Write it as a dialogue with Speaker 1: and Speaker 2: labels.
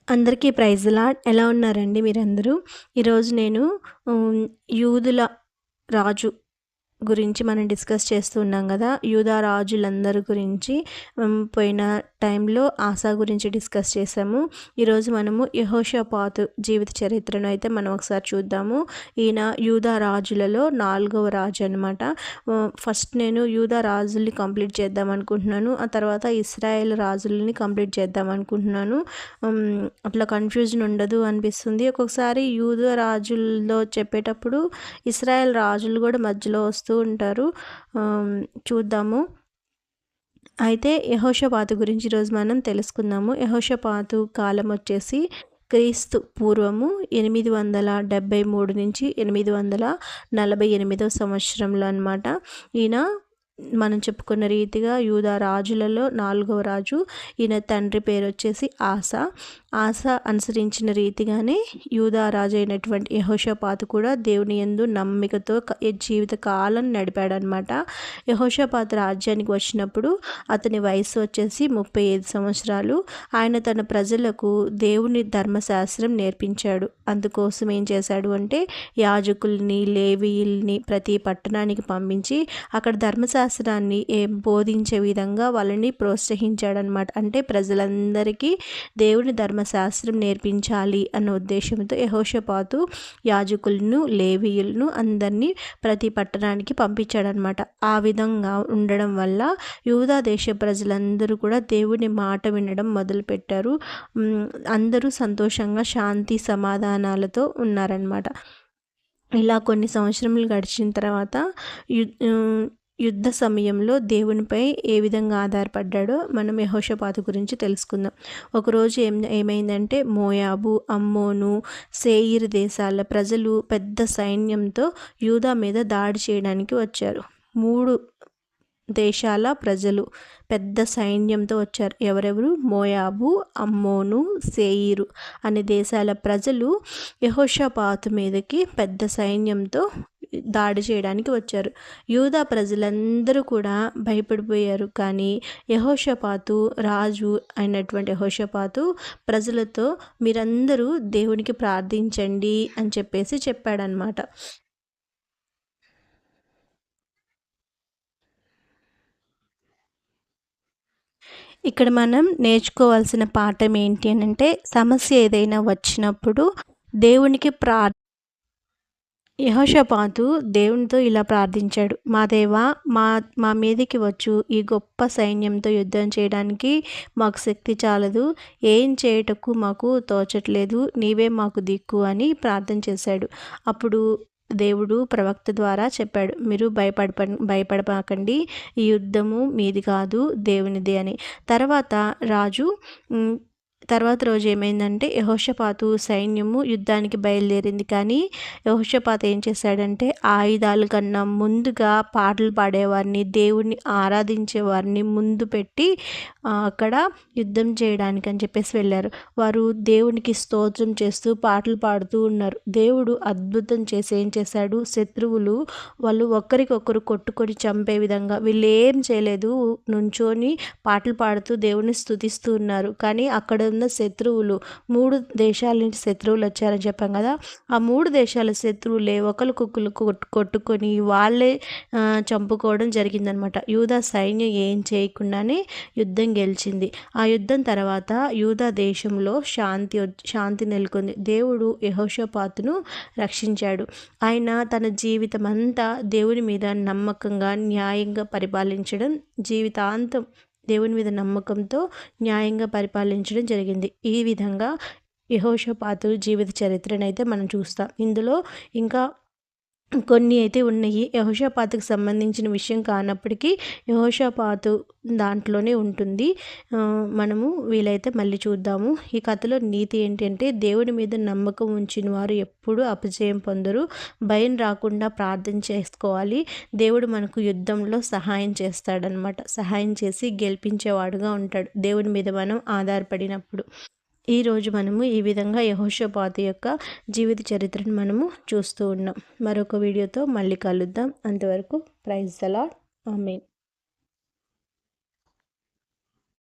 Speaker 1: అందరికీ praise lord. ఎలా ఉన్నారండి మీరందరూ? ఈరోజు నేను యూదుల రాజు గురించి మనం డిస్కస్ చేస్తూ ఉన్నాం కదా. యూదా రాజులందరి గురించి పోయిన టైంలో ఆసా గురించి డిస్కస్ చేసాము. ఈరోజు మనము యెహోషాపాతు జీవిత చరిత్రను అయితే మనం ఒకసారి చూద్దాము. ఈయన యూదా రాజులలో 4వ రాజు అనమాట. ఫస్ట్ నేను యూదా రాజుల్ని కంప్లీట్ చేద్దాం అనుకుంటున్నాను. ఆ తర్వాత ఇశ్రాయేల్ రాజులని కంప్లీట్ చేద్దాం అనుకుంటున్నాను. అట్లా కన్ఫ్యూజన్ ఉండదు అనిపిస్తుంది. ఒక్కొక్కసారి యూదా రాజుల్లో చెప్పేటప్పుడు ఇశ్రాయేల్ రాజులు కూడా మధ్యలో వస్తూ ఉంటారు. చూద్దాము. అయితే యెహోషాపాతు గురించి ఈరోజు మనం తెలుసుకుందాము. యెహోషాపాతు కాలం వచ్చేసి క్రీస్తు పూర్వము 873 నుంచి 848 సంవత్సరంలో అనమాట. ఈయన మనం చెప్పుకున్న రీతిగా యూదా రాజులలో 4వ రాజు. ఈయన తండ్రి పేరు వచ్చేసి ఆసా. అనుసరించిన రీతిగానే యూదా రాజు అయినటువంటి యెహోషాపాతు కూడా దేవుని యందు నమ్మికతో జీవిత కాలం నడిపాడనమాట. యెహోషాపాతు రాజ్యానికి వచ్చినప్పుడు అతని వయసు వచ్చేసి 35 సంవత్సరాలు. ఆయన తన ప్రజలకు దేవుని ధర్మశాస్త్రం నేర్పించాడు. అందుకోసం ఏం చేశాడు అంటే యాజకుల్ని, లేవీయుల్ని ప్రతి పట్టణానికి పంపించి అక్కడ ధర్మశాస్త్రాన్ని బోధించే విధంగా వాళ్ళని ప్రోత్సహించాడనమాట. అంటే ప్రజలందరికీ దేవుని ధర్మశాస్త్రం నేర్పించాలి అన్న ఉద్దేశంతో యెహోషాపాతు యాజకులను, లేవీయులను అందరినీ ప్రతి పట్టణానికి పంపించాడనమాట. ఆ విధంగా ఉండడం వల్ల యూదా దేశ ప్రజలందరూ కూడా దేవుని మాట వినడం మొదలుపెట్టారు. అందరూ సంతోషంగా శాంతి సమాధానాలతో ఉన్నారనమాట. ఇలా కొన్ని సంవత్సరములు గడిచిన తర్వాత యుద్ధ సమయంలో దేవునిపై ఏ విధంగా ఆధారపడ్డాడో మనం యెహోషాపాతు గురించి తెలుసుకుందాం. ఒకరోజు ఏమైందంటే మోయాబు, అమ్మోను, సేయీరు దేశాల ప్రజలు పెద్ద సైన్యంతో యూదా మీద దాడి చేయడానికి వచ్చారు. 3 దేశాల ప్రజలు పెద్ద సైన్యంతో వచ్చారు. ఎవరెవరు? మోయాబు, అమ్మోను, సేయీరు అనే దేశాల ప్రజలు యెహోషాపాతు మీదకి పెద్ద సైన్యంతో దాడి చేయడానికి వచ్చారు. యూదా ప్రజలందరూ కూడా భయపడిపోయారు. కానీ యెహోషాపాతు రాజు అయినటువంటి యెహోషాపాతు ప్రజలతో మీరందరూ దేవునికి ప్రార్థించండి అని చెప్పాడనమాట. ఇక్కడ మనం నేర్చుకోవాల్సిన పాఠం ఏంటి అని అంటే, సమస్య ఏదైనా వచ్చినప్పుడు దేవునికి యెహోషాపాతు దేవునితో ఇలా ప్రార్థించాడు. మా దేవా, మా మీదికి వచ్చు ఈ గొప్ప సైన్యంతో యుద్ధం చేయడానికి మాకు శక్తి చాలదు. ఏం చేయుటకు మాకు తోచట్లేదు. నీవే మాకు దిక్కు అని ప్రార్థన చేశాడు. అప్పుడు దేవుడు ప్రవక్త ద్వారా చెప్పాడు, మీరు భయపడపాకండి, ఈ యుద్ధము మీది కాదు దేవునిది అని. తర్వాత రోజు ఏమైందంటే యెహోషాపాతు సైన్యము యుద్ధానికి బయలుదేరింది. కానీ యెహోషాపాతు ఏం చేశాడంటే ఆయుధాల కన్నా ముందుగా పాటలు పాడేవారిని, దేవుణ్ణి ఆరాధించేవారిని ముందు పెట్టి అక్కడ యుద్ధం చేయడానికి అని చెప్పేసి వెళ్ళారు. వారు దేవునికి స్తోత్రం చేస్తూ పాటలు పాడుతూ ఉన్నారు. దేవుడు అద్భుతం చేసి ఏం చేశాడు, శత్రువులు వాళ్ళు ఒకరికొకరు కొట్టుకొని చంపే విధంగా, వీళ్ళు ఏం చేయలేదు, నుంచొని పాటలు పాడుతూ దేవుని స్తుతిస్తూ ఉన్నారు. కానీ అక్కడ ఉన్న శత్రువులు 3 దేశాల నుంచి శత్రువులు వచ్చారని చెప్పాం కదా. ఆ 3 దేశాల శత్రువులే ఒకరికొకరు కొట్టుకొని వాళ్ళే చంపుకోవడం జరిగిందనమాట. యూదా సైన్యం ఏం చేయకుండానే యుద్ధం గెలిచింది. ఆ యుద్ధం తర్వాత యూదా దేశంలో శాంతి నెలకొంది. దేవుడు యెహోషాపాతును రక్షించాడు. ఆయన తన జీవితం అంతా దేవుని మీద నమ్మకంగా, న్యాయంగా పరిపాలించడం, జీవితాంతం దేవుని మీద నమ్మకంతో న్యాయంగా పరిపాలించడం జరిగింది. ఈ విధంగా యెహోషాపాతు జీవిత చరిత్రనైతే మనం చూస్తాం. ఇందులో ఇంకా కొన్ని అయితే ఉన్నాయి. యెహోషాపాతుకు సంబంధించిన విషయం కానప్పటికీ యెహోషాపాతు దాంట్లోనే ఉంటుంది. మనము వీలైతే మళ్ళీ చూద్దాము. ఈ కథలో నీతి ఏంటంటే, దేవుని మీద నమ్మకం ఉంచిన వారు ఎప్పుడూ అపజయం పొందరు. భయం రాకుండా ప్రార్థన చేసుకోవాలి. దేవుడు మనకు యుద్ధంలో సహాయం చేస్తాడనమాట. సహాయం చేసి గెలిపించేవాడుగా ఉంటాడు దేవుని మీద మనం ఆధారపడినప్పుడు. ఈరోజు మనము ఈ విధంగా యెహోషాపాతు యొక్క జీవిత చరిత్రను మనము చూస్తూ ఉన్నాం. మరొక వీడియోతో మళ్ళీ కలుద్దాం. అంతవరకు ప్రైజ్ ద లార్డ్. ఆమేన్.